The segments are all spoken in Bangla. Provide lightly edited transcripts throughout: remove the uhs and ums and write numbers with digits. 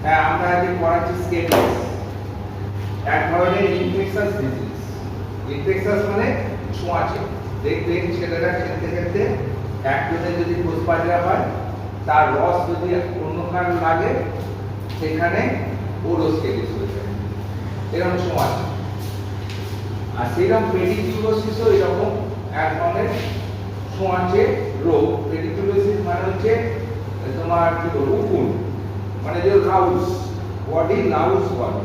হ্যাঁ, আমরা আজকে পড়াচ্ছি স্কেবিস, এক ধরনের ইনফেকশাস ডিজিজ। ইনফেকশাস মানে ছোঁয়াচে। দেখবেন ছেলেরা খেলতে খেলতে একজনের যদি কোষবাজরা হয়, তার রস যদি অন্য কারো লাগে, সেখানে ওরও স্কেবিস হয়ে যায়, এরকম ছোঁয়াচে। আর সেরকম পেডিকিউলোসিসও এরকম এক ধরনের ছোঁয়াচে রোগ। পেডিকিউলোসিস মানে হচ্ছে তোমার কি বলবো, উকুন, মানে যে লাউস, বডি লাউস বলে।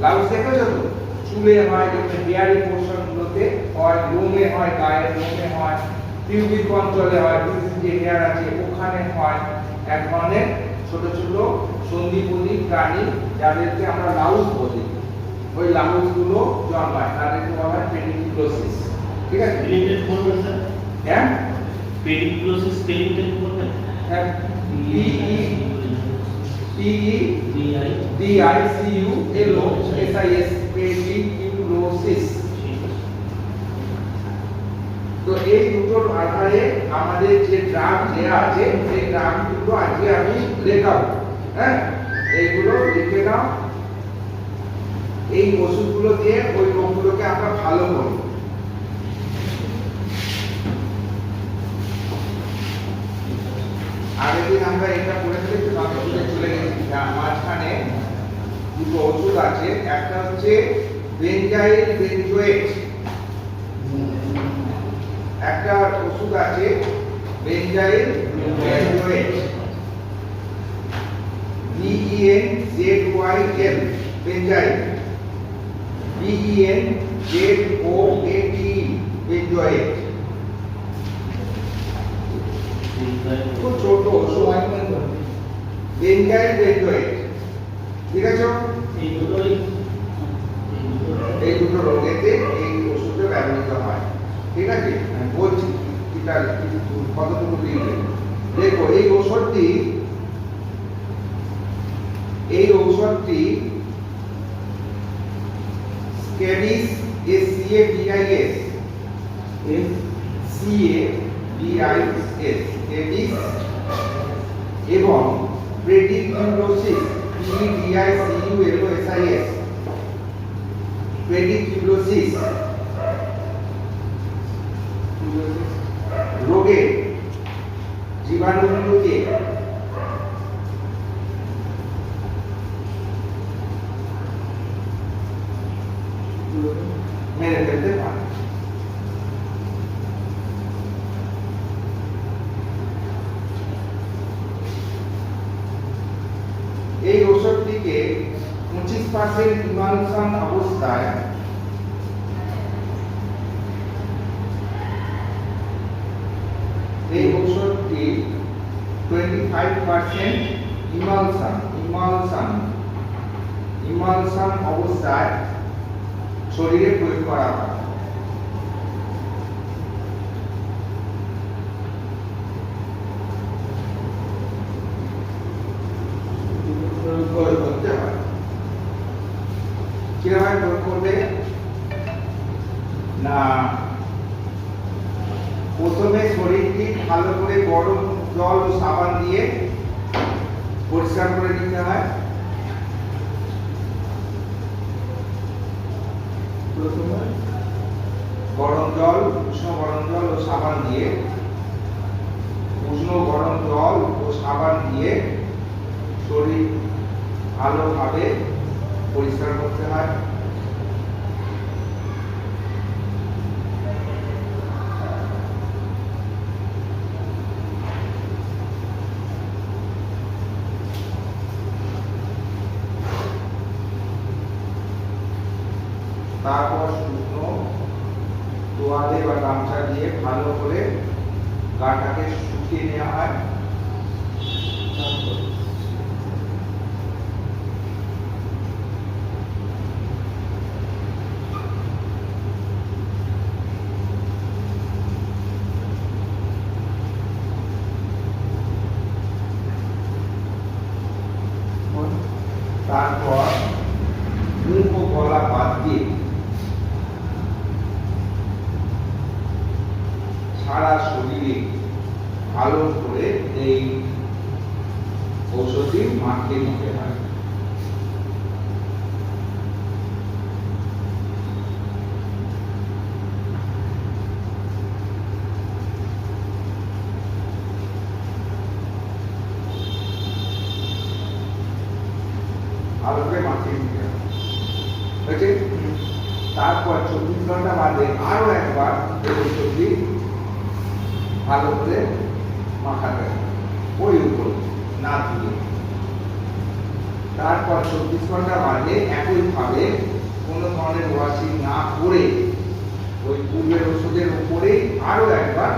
লাউস দেখেছো তো? চুলে হয়, যেমন হেয়ারি পোর্শন গুলোতে হয়, লোমে হয়, গায়ের লোমে হয়, পিউবিক অঞ্চলে হয়, যে হেয়ার আছে ওখানে হয়। এক ধরনের ছোট ছোট সন্ধিপতি প্রাণী, যাদেরকে আমরা লাউস বলি, ওই লাউস গুলো জন্মায়, তাদেরকে বলা হয় পেডিকিউলোসিস। ঠিক আছে? স্পেলিংটা বলবেন স্যার? হ্যাঁ, পেডিকুলোসিস স্পেলিংটা বলবেন? হ্যাঁ, PEDICULOSIS, পেডিকিউলোসিস। তো এই দুটোর আধারে আমাদের যে ড্রাগ দেয়া আছে, সেই ড্রাগগুলো আজকে আমি লেখাবো। হ্যাঁ, এইগুলো লিখে নাও। এই ওষুধগুলো দিয়ে ওই রোগগুলোকে আমরা ভালো করি। আগের দিন আমরা এটা করে ফেলেছি, চলে গেছি। মাঝখানে দুটো ওষুধ আছে, একটা হচ্ছে বেনজাইল বেনজোয়েট, একটা ওষুধ আছে benzyl benzoate, BENZYL, benzyl, BENZOATE, benzoate. খুব ছোট সময় বেনজাইল বেনজোয়েট। ঠিক আছে? এই দুটো রোগেতে এই ওষুধটা ব্যবহৃত হয়। ঠিক আছে, আমি বলছি এটা কতটুকু লিখবে। দেখো, এই ঔষধটি স্কেবিস, SCABIS, স্কেবিস এবং পেডিকিউলোসিস, PEDICULOSIS, পেডিকিউলোসিস রোগের জীবাণুগুলোকে মেরে ফেলতে পারে। এই ওষুধটিকে 25% ইমালশন অবস্থায় এই ওষুধটি 25% ইমালশন অবস্থায় শরীরে প্রয়োগ করা হয়। প্রয়োগ করতে হয়। কিভাবে প্রয়োগ করবে না, প্রথমে শরীরটি ভালো করে গরম জল ও সাবান দিয়ে পরিষ্কার করে নিতে হয়। প্রথমে গরম জল, উষ্ণ গরম জল ও সাবান দিয়ে, উষ্ণ গরম জল ও সাবান দিয়ে শরীর ভালোভাবে পরিষ্কার করতে হয়। তারপর শুকনো তোয়ালে বা গামছা দিয়ে ভালো করে গাটাকে শুকিয়ে নেওয়া হয়। তারপর মুখ ও গলা বাদ দিয়ে সারা শরীরে ভালো করে এই ঔষধি মাখিয়ে নিতে হয়। ভালো করে মাখিয়ে নিতে হবে। হয়েছে? তারপর 24 ঘন্টা বাদে আরো একবার এই ওষুধটি ভালো করে মাখাতে হবে ওই উপর না ধুয়ে। তারপর 24 ঘন্টা বাদে একইভাবে কোনো ধরনের ওয়াশিং না করে ওই পূর্বের ওষুধের উপরে আরো একবার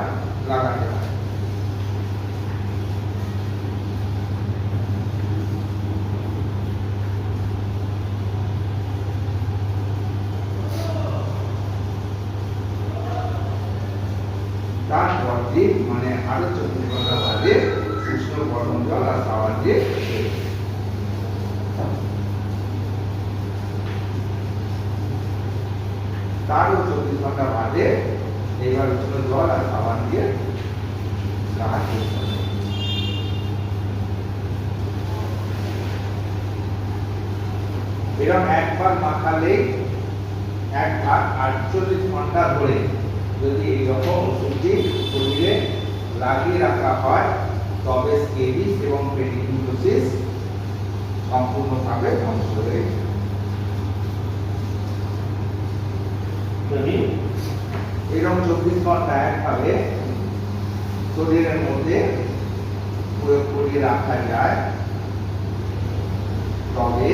লাগাতে হবে। তারপর দিন মানে আরো 24 ঘন্টা বাদে উষ্ণ গরম জল আর সাবান দিয়ে তারও 24 ঘন্টা বাদে এবার উষ্ণ জল আর সাবান দিয়ে সাহায্য করতে হবে। এরকম একবার মাখালেই একবার 48 ঘন্টা ধরে যদি এইরকম ওষুধটি শরীরে লাগিয়ে রাখা হয় তবে স্কেবিস এবং পেডিকুলোসিস সম্পূর্ণভাবে ধ্বংস হয়ে যায়। এরকম 24 ঘন্টা একভাবে শরীরের মধ্যে প্রয়োগ করে রাখা যায় তবে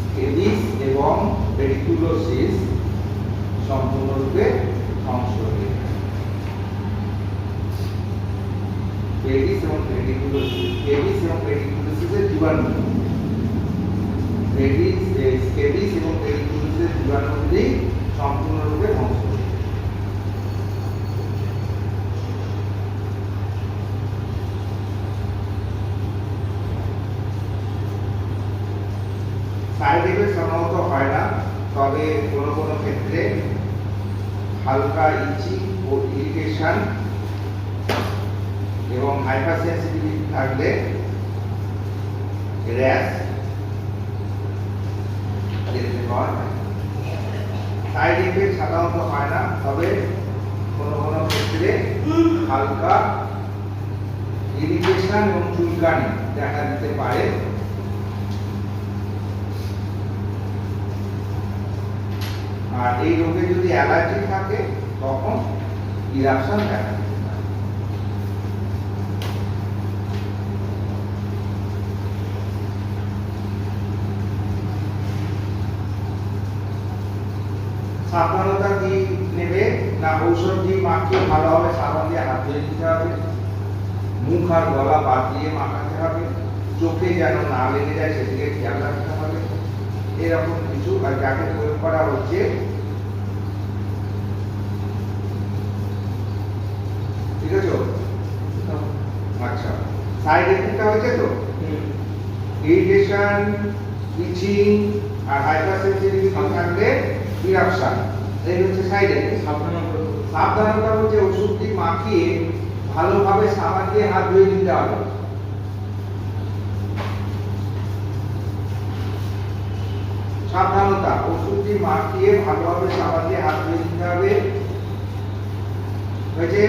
স্কেবিস এবং পেডিকুলোসিস সম্পূর্ণরূপে ধ্বংস হয়ে যায়। স্কেবিস এবং পেডিকুলোসিসের জীবাণু স্কেবিস এবং পেডিকুলোসিসের জীবাণুগুলি সম্পূর্ণরূপে ধ্বংস হয়ে যায়। সাইড এফেক্ট সাধারণত হয় না, তবে কোনো কোনো ক্ষেত্রে হালকা ইচি ও ইরিটেশন এবং হাইপার সেন্সিটিভিটি থাকলে র্যাশ দেখতে পাওয়া যায়। সাইড এফেক্ট সাধারণত হয় না, তবে কোনো কোনো ক্ষেত্রে হালকা ইরিটেশন এবং চুলকানি দেখা দিতে পারে। আর এই রোগে যদি অ্যালার্জি থাকে তখন ইরাপশন দেখা দিতে পারে। সাবধানতা কি নেবে না ঔষধটি মাখিয়ে ভালোভাবে সাবান দিয়ে হাত ধুয়ে নিতে হবে, মুখ আর গলা বাদ দিয়ে মাখাতে হবে, চোখে যেন না লেগে যায় সেদিকে খেয়াল রাখতে হবে। এরকম কিছু আর যাকে প্রয়োগ করা হচ্ছে ঠিক আছে। আচ্ছা, সাইড এফেক্টটা হয়েছে তো ইরিটেশন, ইচিং আর হাইপার সেনসিটিভিটি থাকলে ইরাপশন, এই হচ্ছে সাইড এফেক্ট। সাবধানতা হচ্ছে ওষুধটি মাখিয়ে ভালোভাবে সাবান দিয়ে হাত ধুয়ে দিতে হবে। সাবধানতা ওষুধটি মাখিয়ে ভালোভাবে সাবান দিয়ে হাত ধুয়ে দিতে হবে। হয়েছে?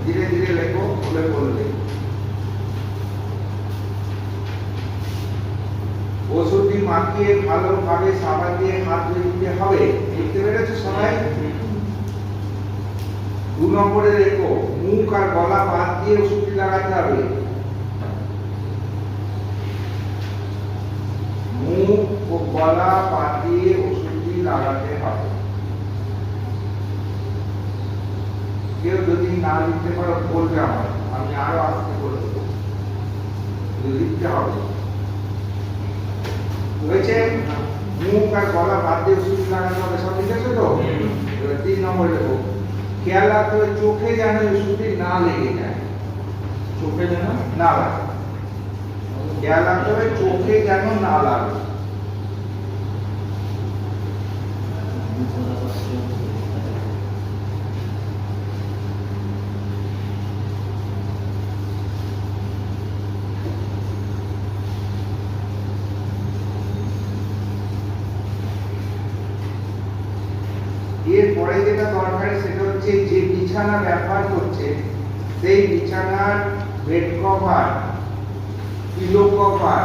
ধীরে ধীরে লেখো, বলে বলবে। ওষুধটি মাখিয়ে ভালোভাবে সাবান দিয়ে হাত ধুয়ে দিতে হবে। বুঝতে পেরেছো সবাই? 2 নম্বরে লেখো, মুখ আর গলা বাদ দিয়ে ওষুধটি লাগাতে হবে। মুখ ও গলা বাদ দিয়ে ওষুধটি লাগাতে হবে। কেউ যদি না লিখতে পারো বলবে আমার, আমি আরো আস্তে করে দেবো। লিখতে হবে। হয়েছে? মুখ আর গলা বাদ দিয়ে ওষুধ লাগাতে হবে। সব লিখেছো তো? এবার 3 নম্বরে লেখো, খেয়াল রাখতে হবে চোখে যেন ওষুধটি না লেগে যায়। চোখে যেন না লাগে। খেয়াল রাখতে হবে চোখে যেন না লাগে। এরপরে যেটা দরকার সেটা হচ্ছে যে বিছানা ব্যবহার করছে সেই বিছানার বেড কভার, পিলো কভার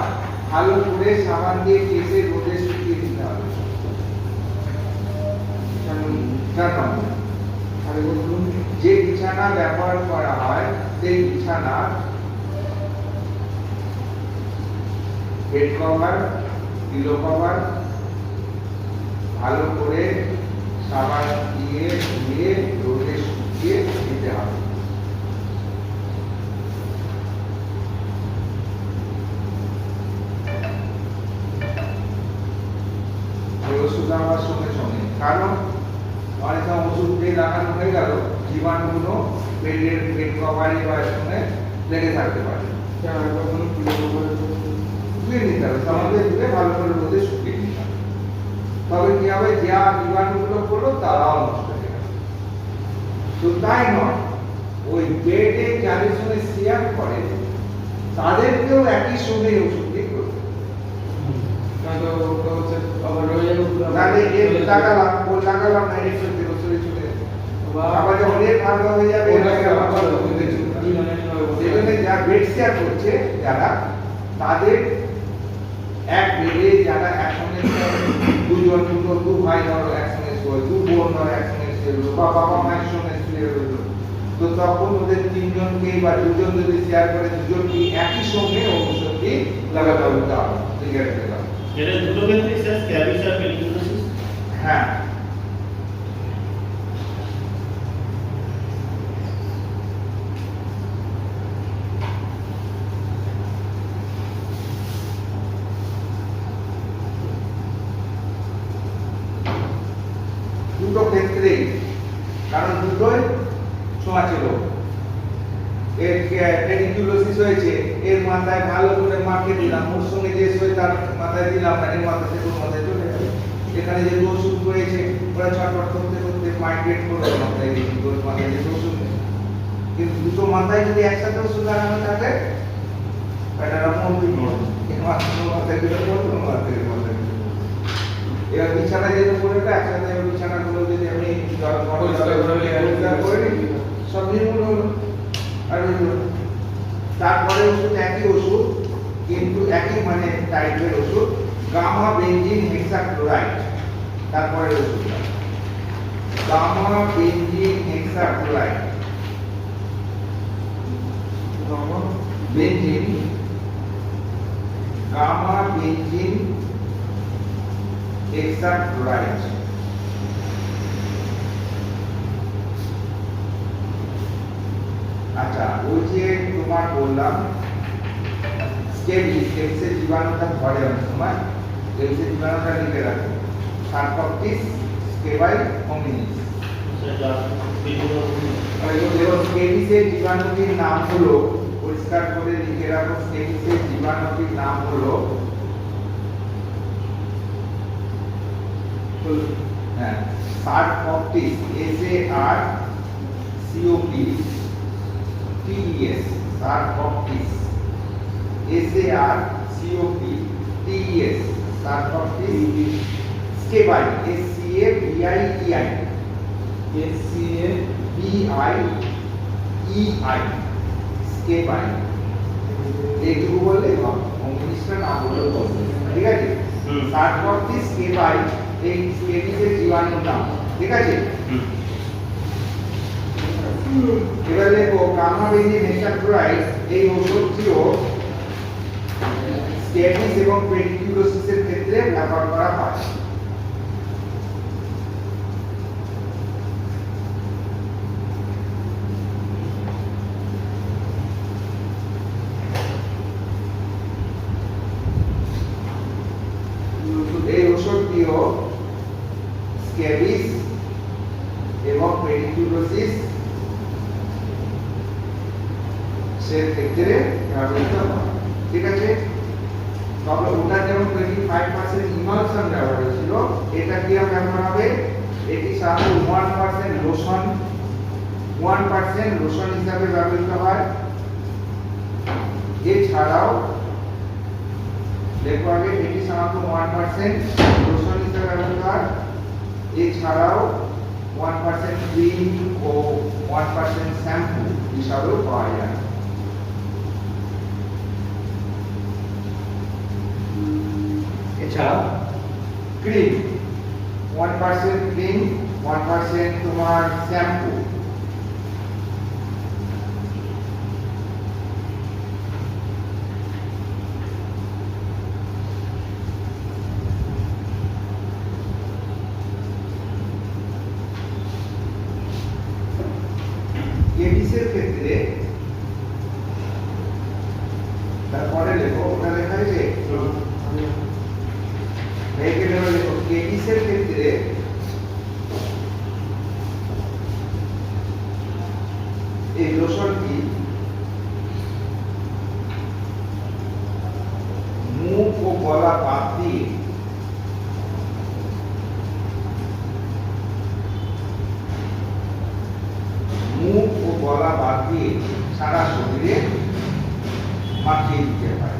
ভালো করে সাবান দিয়ে কেসে রোদে শুকিয়ে দিতে হবে। যে বিছানা ব্যবহার করা হয় সেই বিছানার বেড কভার, পিলো কভার ভালো করে সাবান দিয়ে ধুয়ে রোদে শুকিয়ে দিতে হবে। ওষুধ দেওয়ার সঙ্গে সঙ্গে, কারণ অনেক সময় ওষুধ দিয়ে লাগানো হয়ে গেল, জীবাণুগুলো বেডের বেড কভারে বা সঙ্গে লেগে থাকতে পারে। ধুয়ে নিতে হবে, সমাজে ধুয়ে ভালো করে রোদে শুকিয়ে নিতে হবে। তবে কি হবে, যা জীবাণুগুলো পড়লো তারাও নষ্ট হয়ে যাবে। তো তাই নয়, ওই বেডে যাদের সঙ্গে শেয়ার করে তাদেরকেও একই সঙ্গে ওষুধ দিয়ে করতে হবে। তাহলে এর লাগালাম, ওর লাগালাম না, এর সঙ্গে ওষুধে চলে যাবে। আবার যখন এর ভালো হয়ে যাবে, এটাকে আবার ওষুধে চলে যাবে। সেই জন্য যা বেড শেয়ার করছে যারা, তাদের এক বেডে যারা একসঙ্গে দুজন দু ভাই ধরো একসঙ্গে শুয়ে, দু বোন ধরো একসঙ্গে শুয়ে, বা বাবা মায়ের সঙ্গে শুয়ে রইল, তো তখন ওদের তিনজনকে বা দুজন যদি শেয়ার করে দুজনকে একই সঙ্গে ঔষধটি লাগাতে হবে। এটা দুটো ক্ষেত্রে স্যার স্ক্যাবিস আর পেডিকুলোসিস। হ্যাঁ, দুটো ক্ষেত্রেই, কারণ দুটোই ছোঁয়াচে রোগ। এর পেডিকুলোসিস হয়েছে, এর মাথায় ভালো করে মাকে দিলাম, ওর সঙ্গে যে শোয় তার মাথায় দিলাম না, এর মাথা থেকে ওর মাথায় চলে যাবে। এখানে যে ওষুধ রয়েছে ওরা ছটফট করতে করতে মাইগ্রেট করে মাথায় দিয়ে ওর মাথায় যে ওষুধ নেই। কিন্তু দুটো মাথায় যদি একসাথে ওষুধ লাগানো থাকে, এটা মন্দির নয়, এর মাথায় দিলে পড়বে, মাথায় মাথায় দিলে। এবার বিছানা যেটা করে একসাথে বিছানাগুলো যদি আমি জল করে নিই, সব নির্মূল হলো। আর তারপরে ওষুধ একই ওষুধ, কিন্তু একই মানে টাইপের ওষুধ, গামা বেনজিন হেক্সাক্লোরাইড। তারপরে ওষুধটা gamma benzene hexachloride, benzene gamma benzene hexachloride. আচ্ছা, ওই যে তোমার বললাম স্কেবিসের জীবাণুটা ধরে অনেক সময়, স্কেবিসের জীবাণুটা লিখে রাখো, সারকপ্টিস স্কেবাই হোমিনিস। স্কেবিসের জীবাণুটির নাম হলো, পরিষ্কার করে লিখে রাখো, স্কেবিসের জীবাণুটির নাম হলো, হ্যাঁ, সারকপ্টিস, SARCOPTES, সারকপ্টিস, SARCOPTES, সারকপ্টিস স্কেবাই, SCABIEI, স্কেবাই। এইটুকু বললে ইংলিশটা না বললেও হবে, ঠিক আছে? সারকপ্টিস স্কেবাই এই স্কেবিসের জীবাণুর নাম, ঠিক আছে? এবার দেখো, গামা বেনজিন হেক্সাক্লোরাইড এই ওষুধটিও স্কেবিস এবং পেডিকুলোসিসের ক্ষেত্রে ব্যবহার করা হয়। এই ওষুধটিও স্কেবিস এবং পেডিকুলোসিস সে ক্ষেত্রে ব্যবহৃত হয়, ঠিক আছে? তবে ওটা যেমন 25% ইমালশন ব্যবহার হয়েছিল, এটা কি ব্যবহার হবে? এটি সাধারণত 1% লোশন, 1% লোশন হিসাবে ব্যবহৃত হয়। এছাড়াও দেখো আগে, এটি সাধারণত 1% লোশন হিসাবে ব্যবহৃত হয়। এছাড়াও 1% ক্রিম ও 1% শ্যাম্পু হিসাবেও পাওয়া যায়। এছাড়া ক্রিম 1% ক্রিম 1% তোমার শ্যাম্পু। কেডিসের ক্ষেত্রে তারপরে লেখো, ওটা লেখা আছে এখানে লেখো কেডিসের ক্ষেত্রে এই লোশনটি মুখ ও গলা বাদ দিয়ে মুখ ও গলা বাদ দিয়ে সারা শরীরে মাখিয়ে দিতে হয়।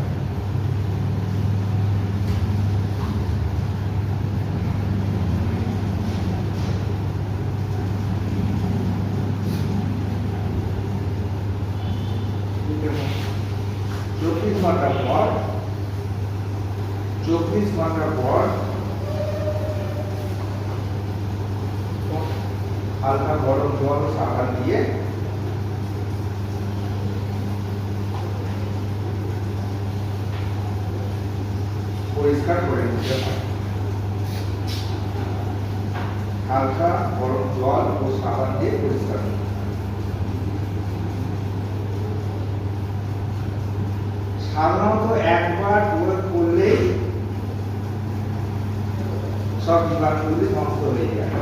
চব্বিশ ঘন্টা পর হালকা গরম জল ও সাবান দিয়ে পরিষ্কার করে নিতে হয়। হালকা গরম জল ও সাবান দিয়ে পরিষ্কার করতে হয়। সাধারণত একবার প্রয়োগ করলেই সব জীবাণুগুলি ধ্বংস হয়ে যায়।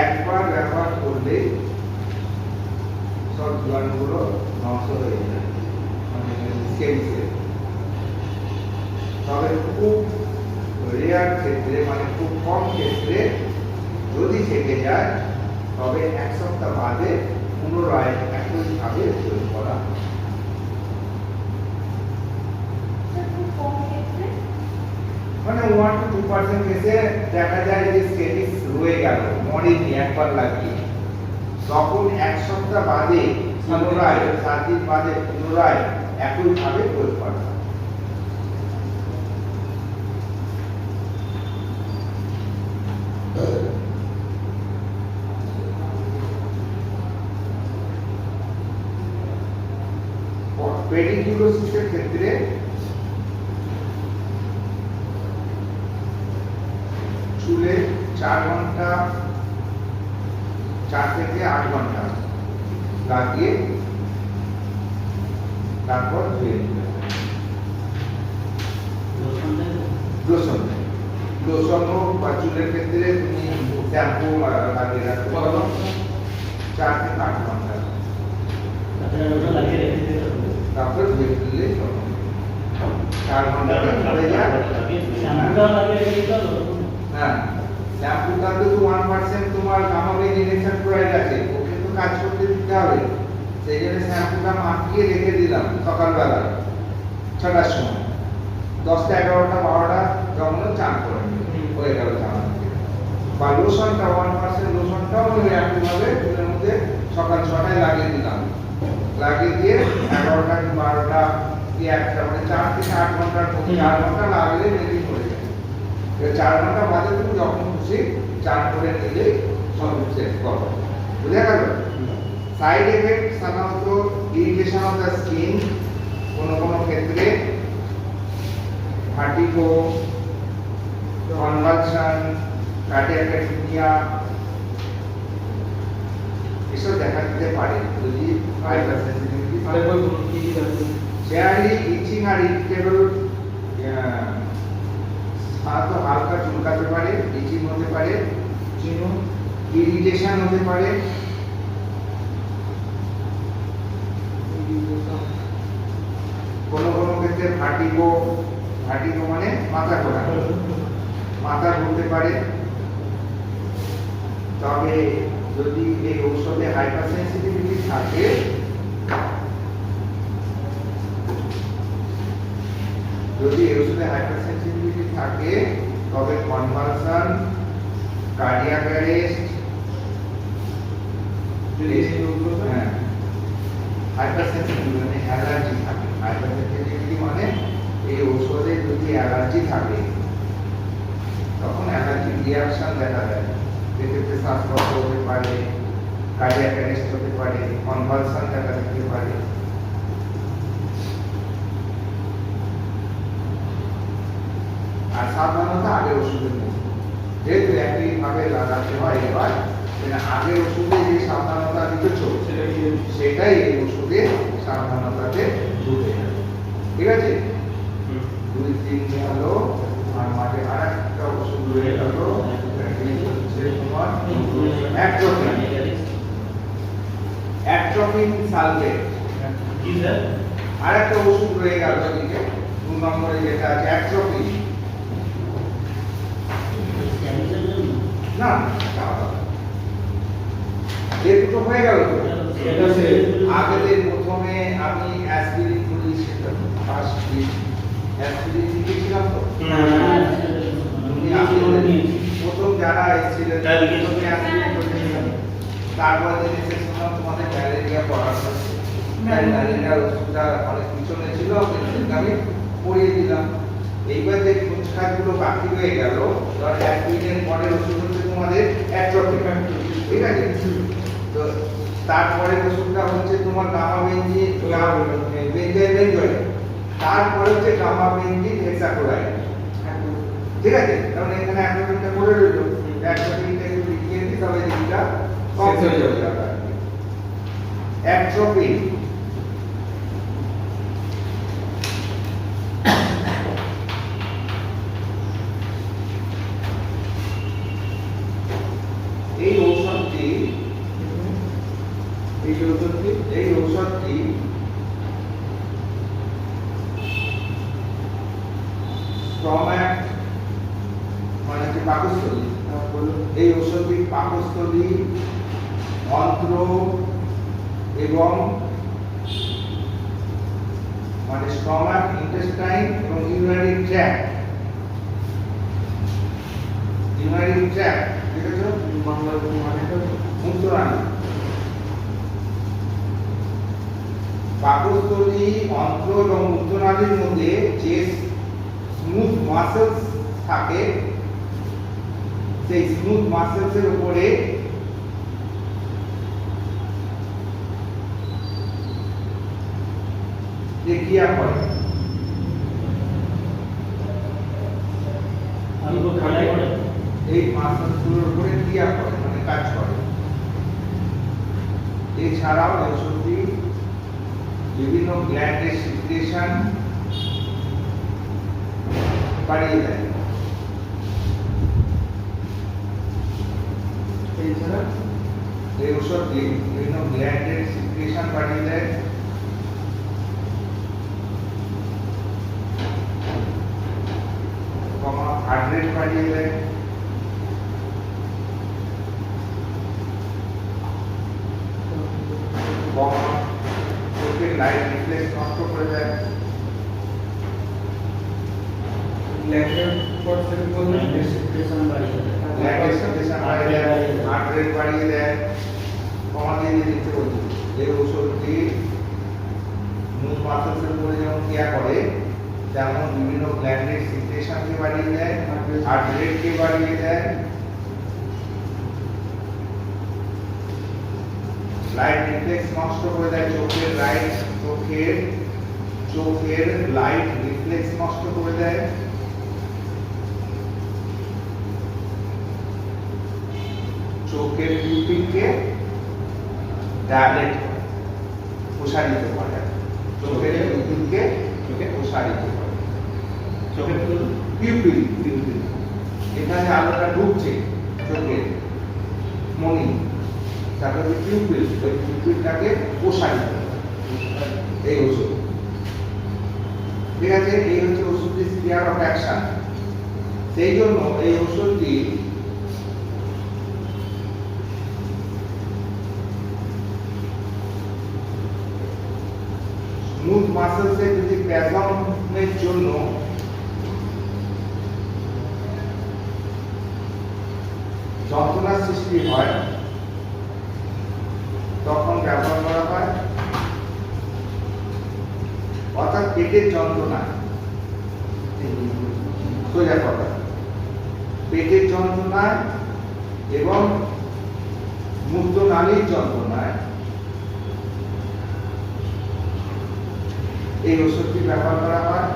একবার ব্যবহার করলে সব জীবাণুগুলো ধ্বংস হয়ে যায়, তবে খুব রেয়ার ক্ষেত্রে মানে খুব কম ক্ষেত্রে যদি থেকে যায় তবে এক সপ্তাহ বাদে পুনরায় একইভাবে প্রয়োগ করা। মানে 1 to 2% কেসে দেখা যায় যে স্টেটিস রয়ে গেল, মরেনি একবার লাগিয়ে, তখন এক সপ্তাহ বাদে পুনরায় 7 দিন বাদে পুনরায় একইভাবে প্রয়োগ করা। পেডিকিউলোসিসের ক্ষেত্রে চুলে 4 ঘন্টা 4 থেকে 8 ঘন্টা লাগিয়ে তারপর ধুয়ে নিতে হবে। লোশন হোক বা চুলের ক্ষেত্রে তুমি শ্যাম্পু লাগিয়ে রাখতে পারো 4 থেকে 8 ঘন্টা, তারপর ধুয়ে ফেললে 4 ঘন্টা হয়ে যায়। হ্যাঁ, শ্যাম্পুটাতে তো 1% তোমার গামাবেন ইনজেকশন ক্লোরাইড আছে, ওকে তো কাজ করতে দিতে হবে। সেই জন্য শ্যাম্পুটা মাখিয়ে রেখে দিলাম সকালবেলা 6টার সময়, 10টা 11টা 12টা যখন চান করে হয়ে গেল চান। বা লোশনটা 1% লোশনটাও ওই একইভাবে চুলের মধ্যে সকাল 6টায় লাগিয়ে দিলাম, লাগিয়ে দিয়ে 11টা কি 12টা কি একটা মানে 4 থেকে 8 ঘন্টার মধ্যে 4 ঘন্টা লাগলে রেডি করে যায়। 4 ঘন্টা বাদে তুমি যখন খুশি চান করে নিলে সব শেষ করো। বুঝা গেল? সাইড এফেক্ট সাধারণত ইরিটেশন অফ দ্য স্কিন, কোনো ক্ষেত্রে ভার্টিগো, কনভালশন, কার্ডিয়াক অ্যারিথমিয়া এসব দেখা দিতে পারে যদি হাইপার সেনসিটিভিটি শেয়ারলি ইচিং আর ইরিটেবল, হালকা চুলকাতে পারে, ইচিং হতে পারে, ইরিটেশন হতে পারে, কোনো ক্ষেত্রে ভার্টিগো মানে মাথা ঘোরা, মাথা ঘুরতে পারে। তবে যদি এই ঔষধে হাইপার সেনসিটিভিটি থাকে যদি এই ওষুধে হাইপারসেনসিটিভিটি থাকে তবে কনভালশন, কার্ডিয়াক অ্যারেস্ট, হ্যাঁ হাইপারসেনসিটিভিটি মানে অ্যালার্জি থাকে। হাইপারসেনসিটিভিটি মানে এই ওষুধে যদি অ্যালার্জি থাকে তখন অ্যালার্জি রিঅ্যাকশন দেখা দেয়। এক্ষেত্রে শ্বাসকষ্ট হতে পারে, কার্ডিয়াক অ্যারেস্ট হতে পারে, কনভালশন দেখা দিতে পারে। আর সাবধানতা আগের ওষুধের মধ্যে যেহেতু একইভাবে লাগাতে হয় এবার আগের ওষুধে যে সাবধানতা দিতেছ সেটাই এই ওষুধে সাবধানতাতে ঢুকে যাবে। ঠিক আছে, 2-3 হলো। আর মাঝে আর একটা ওষুধ রয়ে গেল, তোমার অ্যাট্রোপিন সালফেট। কি স্যার? আর একটা ওষুধ রয়ে গেল এদিকে 2 নম্বরে যেটা আছে অ্যাট্রোপিন। না এই দুটো হয়ে গেল তো। আগে প্রথমে আমি অ্যাসপিরিন বলি, সেটা ফার্স্ট দিন অ্যাসপিরিন দিয়েছিলাম তো। আপনি প্রথম যারা এসেছিলেন প্রথমে অ্যাসপিরিন করেছিলাম, তারপর দিন এসে শুনলাম তোমাদের ম্যালেরিয়া পড়ার হচ্ছে। ম্যালেরিয়ার ওষুধটা অনেক পিছনে ছিল, আমি পড়িয়ে দিলাম। এইবার যে কাজগুলো বাকি রয়ে গেল, ধর অ্যাসপিরিনের পরের ওষুধ হচ্ছে তোমাদের অ্যাট্রোপিন, ঠিক আছে? তো তারপরে ওষুধটা হচ্ছে তোমার গামা বেঞ্জিন, বেঞ্জয়েড, তারপরে হচ্ছে গামা বেঞ্জিন হেক্সাক্লোরাইড। ঠিক আছে, কারণ এখানে অ্যাট্রোপিনটা করে রইল, অ্যাট্রোপিনটা একটু লিখিয়ে দিই তবে জিনিসটা কমপ্লিট হয়ে যাবে। অ্যাট্রোপিন এই ঔষধটি স্ট্রম্যাট মানে যে পাকস্থলী, এই ঔষধটি পাকস্থলী, অন্ত্র এবং মানে স্টমাক, ইন্টেস্টাইন এবং ইউরিনারি ট্র্যাক্ট। ইউরিনারি ট্র্যাক্ট ঠিক আছে, মূত্রনালী, পাকস্থলী, অন্ত্র এবং মূত্রনালীর মধ্যে যে স্মুথ মাসেলস থাকে, সেই স্মুথ মাসেলসের উপরে যে ক্রিয়া করে, এই মাসেলসগুলোর উপরে ক্রিয়া করে মানে কাজ করে। এছাড়াও এই ওষুধটি বিভিন্ন গ্ল্যান্ডের সিক্রেশন বাড়িয়ে দেয়। এছাড়া এই ওষুধটি বিভিন্ন গ্ল্যান্ডের সিক্রেশন বাড়িয়ে দেয়, হার্ট রেট বাড়িয়ে দেয়, চোখের লাইট রিফ্লেক্স নষ্ট করে দেয়, হার্ট রেট বাড়িয়ে দেয়, কমা দিয়ে দিতে বলছি। এই ওষুধটি মূল মাসেলসের উপরে যেমন ক্রিয়া করে, যেমন বিভিন্ন গ্ল্যান্ডের সিক্রেশনকে বাড়িয়ে দেয়, হার্ট রেটকে বাড়িয়ে দেয়, লাইট রিফ্লেক্স নষ্ট করে দেয়, চোখের লাইট রিফ্লেক্স নষ্ট করে দেয়, চোখের পিউপিলকে ডায়ালেট করে, প্রসারিত করে, চোখের পিউপিলকে প্রসারিত করে। চোখের পিউপিল, এখানে আলোটা ঢুকছে চোখের মনি, তারপরে পিউপিল, ওই পিউপিলটাকে প্রসারিত করে এই ওষুধ। ঠিক আছে, এই হচ্ছে ওষুধটির স্পিয়ার অফ অ্যাকশন। সেই জন্য এই ওষুধটি স্মুথ মাসেলসের যদি স্প্যাজমের জন্য যন্ত্রণার সৃষ্টি হয় তখন ব্যবহার করা হয়। অর্থাৎ পেটের যন্ত্রণা, সোজা কথা, পেটের যন্ত্রণায় এবং মূত্রনালীর যন্ত্রণায় এই ওষুধটি ব্যবহার করা হয়।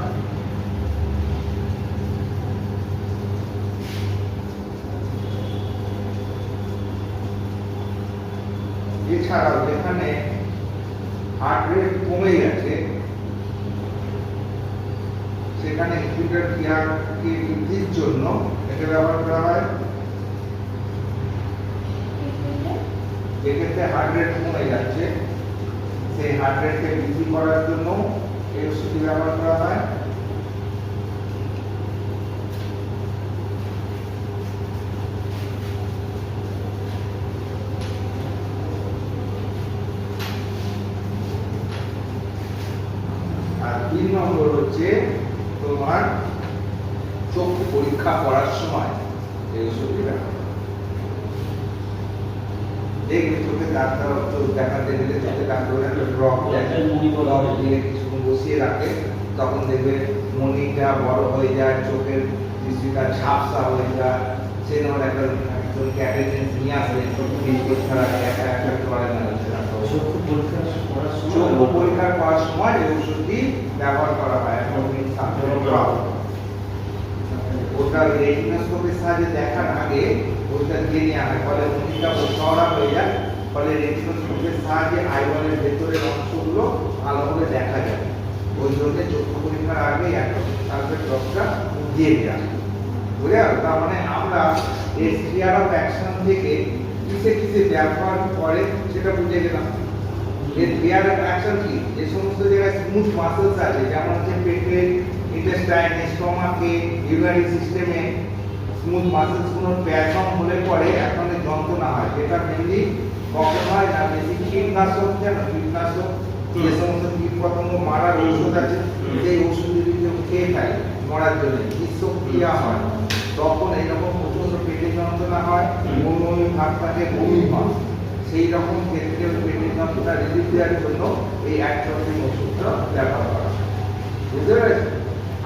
এছাড়াও যেখানে হার্ট রেট কমে গেছে সেখানে হৃদপিণ্ডের ক্রিয়াকে বৃদ্ধির জন্য এটা ব্যবহার করা হয়। যেক্ষেত্রে হার্ট রেট কমে যাচ্ছে সেই হার্ট রেটকে বৃদ্ধি করার জন্য এই ওষুধটি ব্যবহার করা হয়। আর 3 নম্বর হচ্ছে তোমার চোখ পরীক্ষা করার সময় এই ওষুধটি ব্যবহার করা হয়। দেখবে চোখে ডাক্তার চোখ দেখাতে গেলে চোখে ডাক্তার একটা ড্রপ দিয়ে কিছুক্ষণ বসিয়ে রাখে, তখন দেখবে মনিটা বড় হয়ে যায়, চোখের দৃষ্টিটা ঝাপসা হয়ে যায়। সেই জন্য একজন ক্যাটেন্স নিয়ে আসে এই পরীক্ষার আগে একটা করে না চক্ষু পরীক্ষা করার সময় এই ওষুধটি ব্যবহার করা হয়। ওটা রেটিনোস্কোপের সাহায্যে দেখার আগে ওটা দিয়ে নেওয়া হয়, ফলে মনিটা চওড়া হয়ে যায়, ফলে রেটিনোস্কোপের সাহায্যে আইবলের ভেতরের অংশগুলো ভালোভাবে দেখা যায়। ওই জন্য চক্ষু পরীক্ষার আগে একটা সালফেট ড্রপটা দিয়ে দেওয়া। বুঝে গেল? তার মানে আমরা এই স্পিয়ার অফ অ্যাকশন থেকে কিসে কিসে ব্যবহার করে সেটা বুঝে গেলাম। এর স্পিয়ার অফ অ্যাকশন কি? যে সমস্ত জায়গায় স্মুথ মাসেলস আছে, যেমন হচ্ছে পেটে, ইন্টেস্টাইন, স্টোমাকে, ইউরিনারি সিস্টেমে স্মুথ মাসেলস গুলো প্যাসম হলে পরে এখন যন্ত্রণা হয়, যেটা মেনলি কখন হয় না, বেশি কীটনাশক, জানো কীটনাশক যে সমস্ত কীটপতঙ্গ মারার ঔষধ আছে, সেই ওষুধ যদি কেউ খেয়ে থাকে মরার জন্য বিষক্রিয়া হয়, তখন এইরকম প্রচন্ড পেটে যন্ত্রণা হয়, বমি ভাব থাকে, বমি হয়। সেই রকম ক্ষেত্রে পেটের যন্ত্রণা রিলিফ দেওয়ার জন্য এই অ্যাট্রোপিন ওষুধটা ব্যবহার করা হয়। বুঝতে পেরেছ?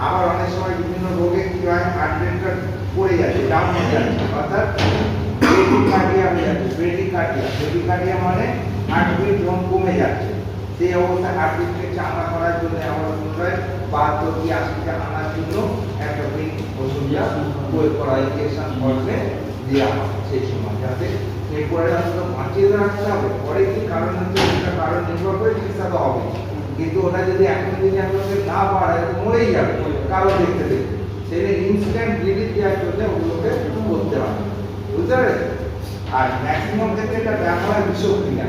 আবার অনেক সময় বিভিন্ন রোগে কি হয়, হার্ট রেটটা পড়ে যাচ্ছে, ডাউন হয়ে যাচ্ছে, অর্থাৎ ব্রেডিকার্ডিয়া হয়ে যাচ্ছে। ব্রেডিকার্ডিয়া মানে হার্টবিট যখন কমে যাচ্ছে, সেই অবস্থায় হার্টবিটকে চাঙ্গা করার জন্য আমরা পুনরায় 72 কি 80টা আনার জন্য একটা ওষুধটা প্রয়োগ করা, ইনজেকশন ফর্মে দেওয়া হয় সেই সময়, যাতে এরপরে আসলে বাঁচিয়ে রাখতে হবে। পরে কি কারণ হচ্ছে সেটা কারণ নির্ভর করে চিকিৎসা তো হবে, কিন্তু ওটা যদি এখন যদি আপনাদের না বাড়ায় মরেই যাবে কারণ দেখতে দেখতে। সেটা ইনস্ট্যান্ট রিলিফ দেওয়ার জন্য ওগুলোকে করতে হবে। বুঝতে পেরেছেন? আর ম্যাক্সিমাম ক্ষেত্রে এটা ব্যবহার বিষক্রিয়া,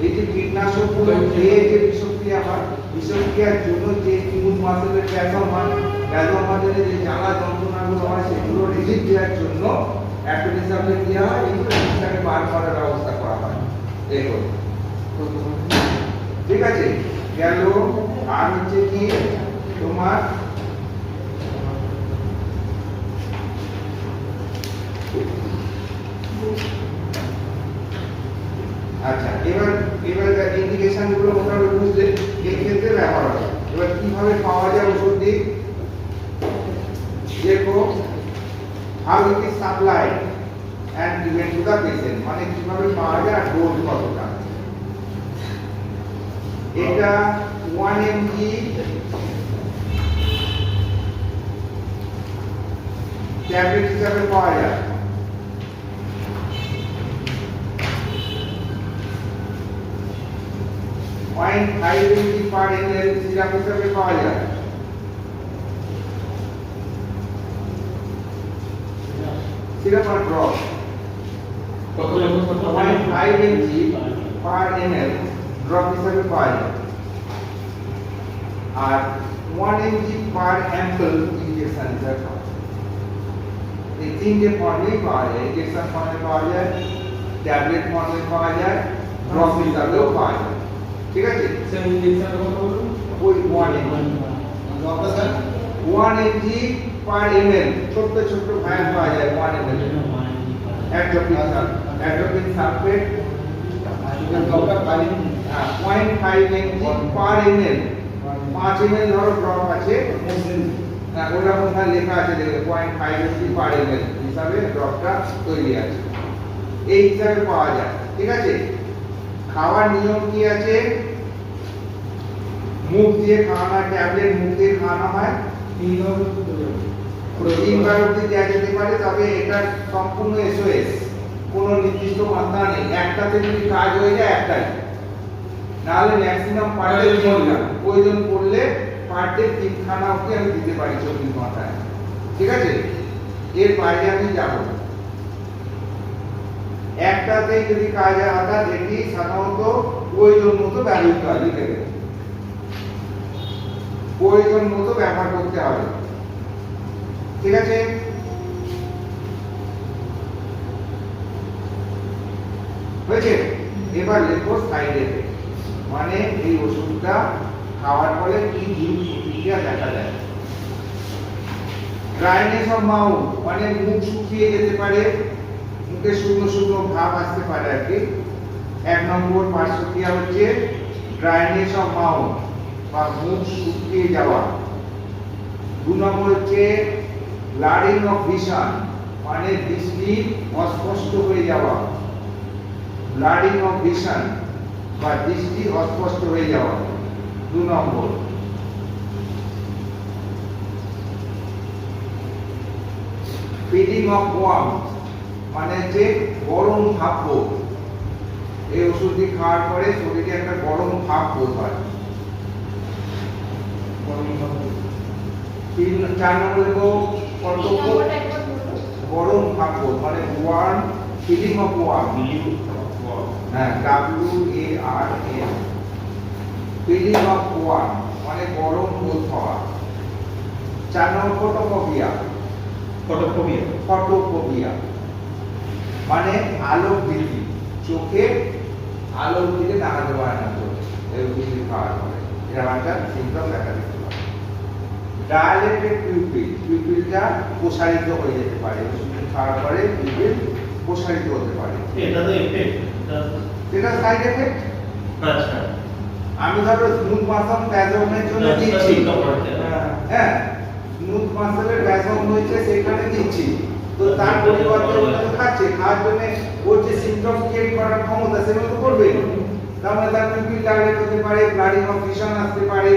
এই যে কীটনাশকগুলো খেয়ে যে বিষক্রিয়া হয়, বিষক্রিয়ার জন্য যে স্মুথ মাসেলের প্যাসম হয়, প্যাসম মাসেলের যে জ্বালা যন্ত্রণাগুলো হয় সেগুলো রিলিফ দেওয়ার জন্য একটা হিসাবে দেওয়া হয়, এগুলো ঠিকঠাক বার করার ব্যবস্থা করা হয়। দেখুন, ঠিক আছে গেল। আর হচ্ছে কি তোমার আচ্ছা, এবার ইন্ডিকেশন গুলো মোটামুটি বুঝলে এই ক্ষেত্রে ব্যবহার হবে। এবার কিভাবে পাওয়া যায় ওষুধটি? দেখো, how it is supplied and given to the patient, মানে কিভাবে পাওয়া যায় আর ডোজ কতটা। এটা 1 mg ট্যাবলেট হিসাবে পাওয়া যায়। 0.5 mg per ml সিরাপ হিসাবে পাওয়া যায়। সিরাপ আর drop 0.5 mg per ml drop হিসাবে পাওয়া যায়, আর 1 mg per ampoule ইনজেকশন হিসাবে পাওয়া যায়। এই তিনটে ফর্মে পাওয়া যায়, ইনজেকশন ফর্মে পাওয়া যায়, ট্যাবলেট ফর্মে পাওয়া যায়, ড্রপ হিসাবেও পাওয়া যায়। ঠিক আছে, স্যার ইনজেকশন কত বলুন? ওই 1 mg doctor sir 1 mg per ml ছোট ছোট ভায়াল পাওয়া যায় 1 ml। অ্যাট্রোপিন সালফেট ড্রপটা 5 0.5 mg per ml 5 ml ধরো ড্রপ আছে ওটা কোথায় লেখা আছে দেখবে 0.5 mg per ml হিসাবে ড্রপটা তৈরি আছে এই হিসাবে পাওয়া যায় ঠিক আছে খাওয়ার নিয়ম কি আছে মুখ দিয়ে খাওয়ানো ট্যাবলেট মুখ দিয়ে খাওয়ানো হয় 3 বার অবধি দেওয়া যেতে পারে তবে এটা সম্পূর্ণ এসওএস কোনো নির্দিষ্ট মাত্রা নেই একটাতে যদি কাজ হয়ে যায় একটাই নাহলে ম্যাক্সিমাম পার ডে প্রয়োজন পড়লে পার ডে 3 খানা অবধি আমি দিতে পারি 24 ঘন্টায় ঠিক আছে এর বাইরে আমি যাব একটাতে যদি কাজ হয় অর্থাৎ এটি সাধারণত প্রয়োজন মতো ব্যবহৃত হয় লিখে দেবে প্রয়োজন মতো ব্যবহার করতে হবে ঠিক আছে হয়েছে এবার লেখো সাইড এফেক্ট মানে এই ওষুধটা খাওয়ার পরে কি বিরূপ প্রতিক্রিয়া দেখা যায় ড্রাইনেস অফ মাউথ মানে মুখ শুকিয়ে যেতে পারে মুখে শুকনো শুকনো ভাব আসতে পারে আর কি 1 নম্বর পার্শ্বক্রিয়া হচ্ছে ড্রাইনেস অফ মাউথ বা মুখ শুকিয়ে যাওয়া 2 নম্বর হচ্ছে ব্লাডিং অফ ভিশন মানে দৃষ্টি অস্পষ্ট হয়ে যাওয়া ব্লাডিং অফ ভিশন বা দৃষ্টি অস্পষ্ট হয়ে যাওয়া 2 নম্বর ফিলিং অফ ওয়ার্ম মানে যে গরম ভাব বোধ এই ওষুধটি খাওয়ার পরে শরীরে একটা গরম ভাব বোধ হয় 4 নম্বর কর্তব্য গরম ভাব বোধ মানে ওয়ার্ম ফিলিং অফ ওয়ার্ম হ্যাঁ WARM ফিলিং অফ ওয়ার্ম মানে গরম বোধ হওয়া 4 নম্বর ফটোফোবিয়া ফটোফোবিয়া মানে আলোক ভীতি চোখে আলোক দিকে তাকাতে পারে না তো এই ওষুধ খাওয়ার পরে এরকম একটা সিমটম দেখা দিতে পারে ডায়ালেটেড পিউপিলটা প্রসারিত হয়ে যেতে পারে ওষুধ খাওয়ার পরে পিউপিল প্রসারিত হতে পারে এটা তো এফেক্ট এটা সাইড এফেক্ট আচ্ছা আমি ধরো স্মুথ মাসল ব্যাজমের জন্য দিচ্ছি হ্যাঁ স্মুথ মাসলের ব্যাজম হয়েছে সেখানে দিচ্ছি তো তার পরিবর্তে ওটা তো খাচ্ছে খাওয়ার জন্য ওর যে সিমটম ক্রিয়েট করার ক্ষমতা সেগুলো তো করবেই তার মানে তার পিপিল ডায়ালেট হতে পারে ব্লাডিং অফ ভিশন আসতে পারে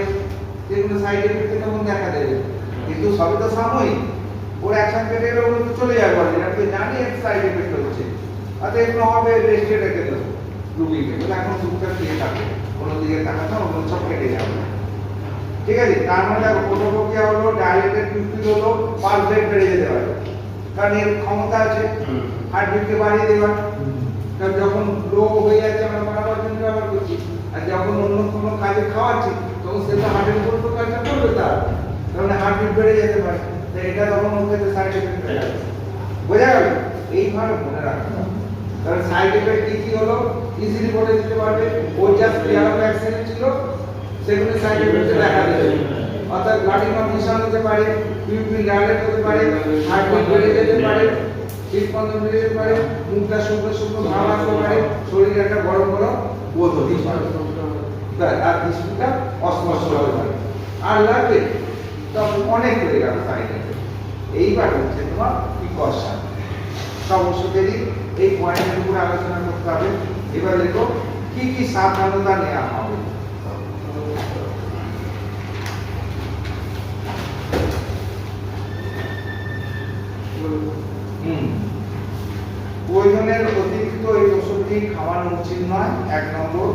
যেগুলো সাইড এফেক্ট তখন দেখা দেবে কিন্তু সবই তো সাময়িক ওর অ্যাকশন পেটে এলে ওগুলো তো চলে যাবে এটা তো জানি এর সাইড এফেক্ট হচ্ছে অতএব এগুলো হবে রেস্টে রেখে দেবো রুগীকে বলে এখন চুপচাপ খেয়ে থাকবে কোনো দিকে তাকাতে ওগুলো সব কেটে যাবে ঠিক আছে তার মানে দেখো ফটোফোবিয়া হলো ডায়ালেটেড পিউপিল হলো পালস রেট বেড়ে যেতে পারে কারণ এর ক্ষমতা আছে হার্টবিটকে বাড়িয়ে দেওয়ার কারণ যখন লো হয়ে যাচ্ছে আমরা বারবার দিন ব্যবহার করছি আর যখন অন্য কোনো কাজে খাওয়াচ্ছি তখন সেটা হার্টের উপর তো কাজটা করবে তার কারণ হার্টবিট বেড়ে যেতে পারে তাই এটা তখন ওকে সাইড এফেক্ট হয়ে যাবে বোঝা গেল এইভাবে মনে রাখতে হবে কারণ সাইড এফেক্ট কি হলো ইজিলি বলে দিতে পারবে ও জাস্ট ক্লিয়ার ভ্যাকসিন ছিল সেগুলো সাইড এফেক্ট দেখা দেবে অর্থাৎ ব্লাডিং অফ ভিশন হতে পারে পিউপিল ডায়ালেট হতে পারে হার্টবিট বেড়ে যেতে পারে হৃদস্পন্দন বেড়ে যেতে পারে মুখটা শুকনো শুকনো ভাব আসতে পারে শরীরে একটা গরম গরম বোধ হতে পারে আর দৃষ্টিটা অস্পষ্ট হতে পারে আর লাগবে তখন অনেক হয়ে গেল সাইড এফেক্ট এইবার হচ্ছে তোমার প্রিকশন সব ওষুধেরই এই পয়েন্টের উপরে আলোচনা করতে হবে এবার দেখো কি কি সাবধানতা নেওয়া হবে প্রয়োজনের অতিরিক্ত এই ওষুধটি খাওয়ানো উচিত নয় 1 নম্বর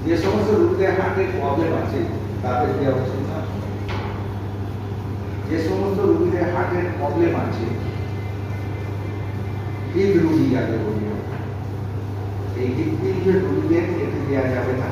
যে সমস্ত রোগীদের হার্টের প্রবলেম আছে তাদের দেওয়া উচিত না যে সমস্ত রোগীদের হার্টের প্রবলেম আছে হৃদরোগী যাদের বলি এই হৃদরোগের রোগীদের এটি দেওয়া যাবে না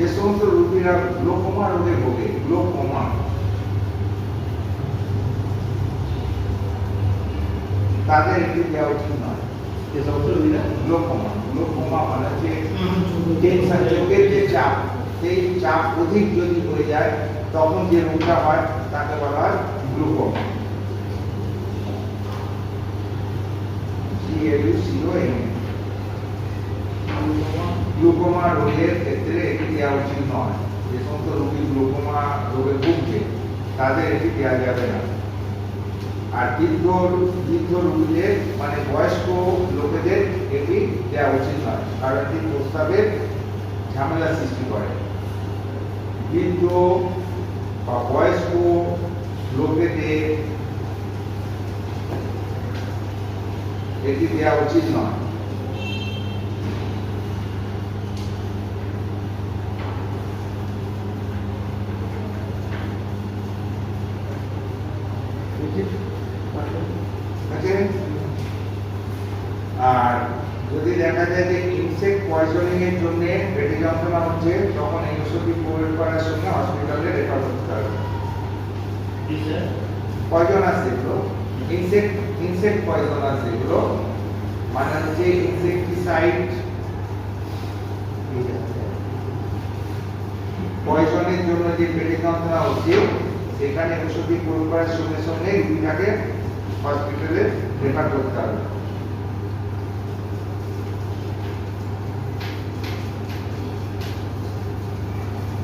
যে সমস্ত রোগীরা গ্লোকোমা রোগে ভোগে, গ্লোকোমা, তাদের এটি দেওয়া উচিত নয়। যে সমস্ত রোগীরা গ্লোকোমা, গ্লোকোমা মানে হচ্ছে টেনশন, চোখের যে চাপ, সেই চাপ অধিক যদি হয়ে যায় তখন যে রোগটা হয় তাকে বলা হয় গ্লুকোমা। গ্লুকোমা রোগের ক্ষেত্রে এটি দেওয়া উচিত নয়। যে সমস্ত রোগী গ্লুকোমা রোগে ভুগছে তাদের এটি দেওয়া যাবে না। আর বৃদ্ধ রোগীদের মানে বয়স্ক লোকেদের এটি দেওয়া উচিত নয়, কারণ এটি প্রস্রাবের ঝামেলা সৃষ্টি করে। বৃদ্ধ বা বয়স্ক লোকেদের এটি দেওয়া উচিত নয়। আছে? আর যদি দেখা যায় যে ইনসেক্ট পয়জনিং এর জন্য পেটে যন্ত্রণা হচ্ছে তখন এই ওষুধটি প্রয়োগ করার সঙ্গে হসপিটালে রেফার করতে হবে। কি স্যার? পয়জন আছে এগুলো, ইনসেক্ট পয়জন আছে এগুলো, মানে হচ্ছে ইনসেক্টিসাইড পয়জনের জন্য যে পেটে যন্ত্রণা হচ্ছে সেখানে ওষুধটি প্রয়োগ করার সঙ্গে সঙ্গে রোগীটাকে হসপিটালে রেফার করতে হবে।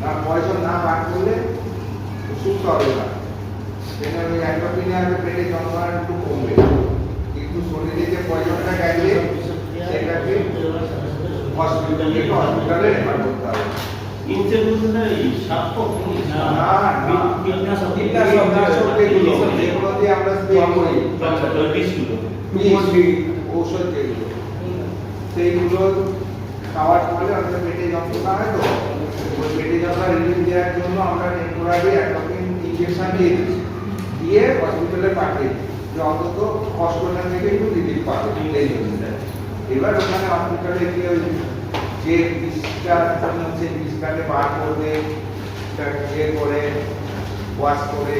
না পয়জন না বার করলে সুস্থ হবে না। সেটা ওই অ্যান্টোপিনিয়ার পেটে যন্ত্রণা একটু কমবে, কিন্তু শরীরে যে পয়জনটা গেছে সেটাকে হসপিটালে রেফার করতে হবে। ইনসেক্টিসাইড এই সাপ না না কীটনাশক যেগুলো যেগুলো দিয়ে আমরা স্প্রে করি, আচ্ছা বিষগুলো ঔষধ যেগুলো সেইগুলো খাওয়ার পরে আমাদের পেটে যন্ত্রণা হয়, তো ওই পেটে যন্ত্রণা রিলিফ দেওয়ার জন্য আমরা টেম্পোরারি একটা ইনজেকশন দিয়ে দিচ্ছি, দিয়ে হসপিটালে পাঠিয়ে দিই যে অন্তত কষ্টটা থেকে একটু রিলিফ পাবে এই জন্য। এবার ওখানে হসপিটালে গিয়ে ওই যে বিষটা হচ্ছে বিষটাকে বার করবে, ইয়ে করে ওয়াশ করে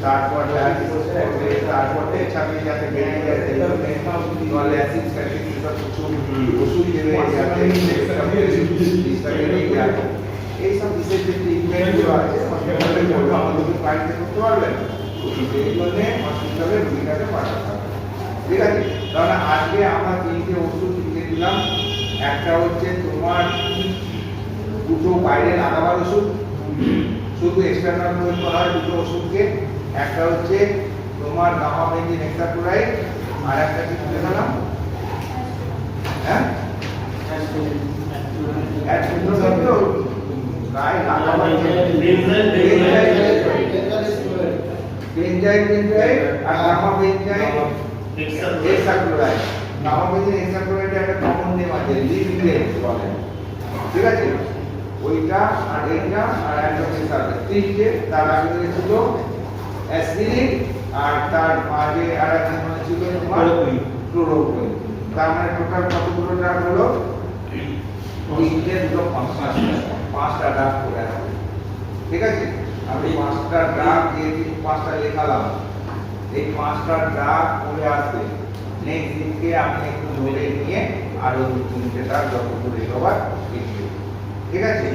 তারপর ডায়ালিসিস করবে, তারপর ছাপিয়ে যাতে বেরিয়ে যায় সেই জন্য নলে অ্যাসিড ফ্যাসিড সব কিছু ওষুধ দেবে যাতে বিষটা বেরিয়ে যায়। এইসব বিশেষ যে ট্রিটমেন্টগুলো আছে হসপিটালে করবে, আমাদের বাড়িতে করতে পারবেন, সেই জন্য হসপিটালে রোগীটাকে পাঠাতে হবে। ঠিক আছে, কারণ আজকে আমরা 3টে ওষুধ লিখে দিলাম। একটা হচ্ছে তোমার দুটো বাইরে লাগাবার ওষুধ, শুধু এক্সটার্নাল প্রয়োগ করা হয় দুটো ওষুধকে। একটা হচ্ছে তোমার গামা বেঞ্জিন হেক্সাক্লোরাইড, আর একটা কি বলে দিলাম, হ্যাঁ গায়ে লাগাবার বেঞ্জাইড আর gamma benzene hexachloride. Gamma benzene hexachloride একটা কমন নেম আছে, লিভলেট বলে, ঠিক আছে? ওইটা আর এইটা আর অ্যান্টোনিক সালফেট, 3টে। তার আগে ছিল অ্যাসপিরিন, আর তার আগে আর একটা ছিল তোমার ক্লোরোকুইন। তার মানে টোটাল কতগুলো ড্রাগ হলো? 3টে, দুটো 5টা ড্রাগ করে আছে। ঠিক আছে, আমি 5টা ড্রাগ দিয়ে 5টা লেখালাম। এই 5টা ড্রাগ করে আসবে, নেক্সট দিনকে আপনি একটু ধরে নিয়ে আরো 2-3টে ড্রাগ যতগুলো লেখাবার লিখবে। ঠিক আছে।